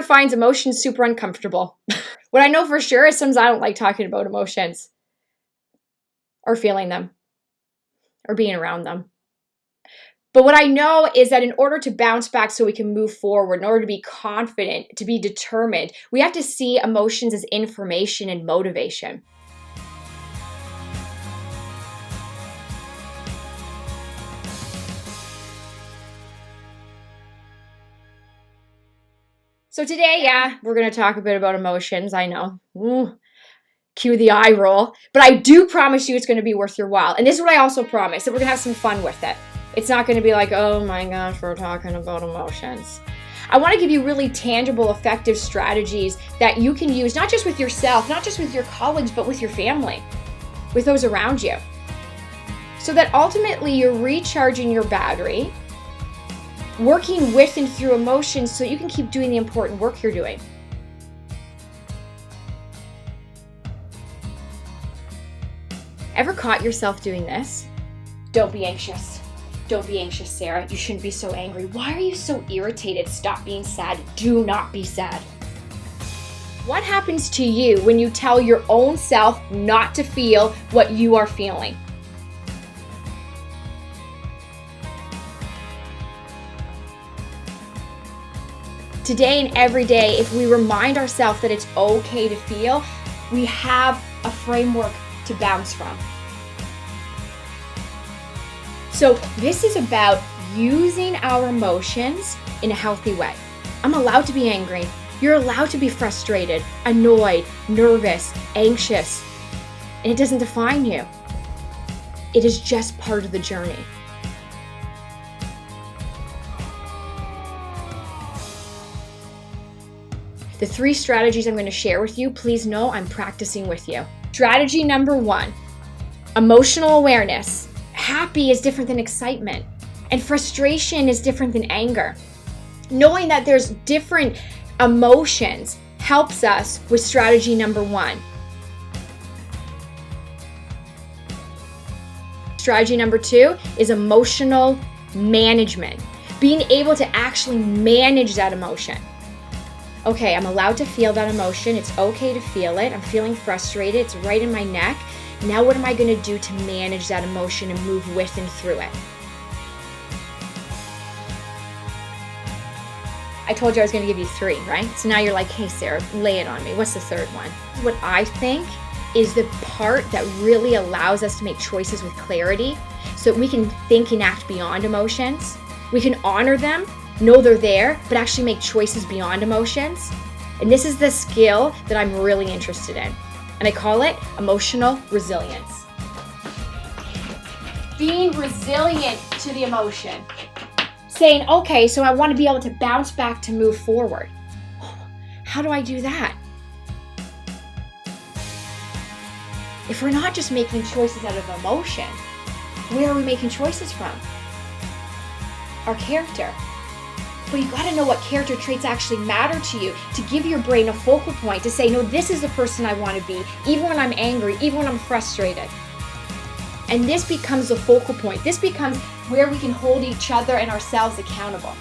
finds emotions super uncomfortable. What I know for sure is sometimes I don't like talking about emotions or feeling them or being around them. But what I know is that in order to bounce back so we can move forward, in order to be confident, to be determined, we have to see emotions as information and motivation. So today, we're going to talk a bit about emotions. I know. Cue the eye roll. But I do promise you it's going to be worth your while. And this is what I also promise, that we're going to have some fun with it. It's not going to be like, oh my gosh, we're talking about emotions. I want to give you really tangible, effective strategies that you can use, not just with yourself, not just with your colleagues, but with your family, with those around you. So that ultimately you're recharging your battery, working with and through emotions so you can keep doing the important work you're doing. Ever caught yourself doing this? Don't be anxious. Don't be anxious, Sarah. You shouldn't be so angry. Why are you so irritated? Stop being sad. Do not be sad. What happens to you when you tell your own self not to feel what you are feeling? Today and every day, if we remind ourselves that it's okay to feel, we have a framework to bounce from. So this is about using our emotions in a healthy way. I'm allowed to be angry. You're allowed to be frustrated, annoyed, nervous, anxious. And it doesn't define you. It is just part of the journey. The 3 strategies I'm going to share with you, please know I'm practicing with you. Strategy number 1, emotional awareness. Happy is different than excitement, and frustration is different than anger. Knowing that there's different emotions helps us with strategy number 1. Strategy number 2 is emotional management. Being able to actually manage that emotion. Okay, I'm allowed to feel that emotion. It's okay to feel it. I'm feeling frustrated. It's right in my neck. Now what am I going to do to manage that emotion and move with and through it? I told you I was going to give you 3, right? So now you're like, hey, Sarah, lay it on me. What's the 3rd one? What I think is the part that really allows us to make choices with clarity so that we can think and act beyond emotions. We can honor them, know they're there, but actually make choices beyond emotions. And this is the skill that I'm really interested in. And I call it emotional resilience. Being resilient to the emotion. Saying, okay, so I want to be able to bounce back to move forward. How do I do that? If we're not just making choices out of emotion, where are we making choices from? Our character. But you got to know what character traits actually matter to you to give your brain a focal point to say, no, this is the person I want to be, even when I'm angry, even when I'm frustrated. And this becomes the focal point. This becomes where we can hold each other and ourselves accountable.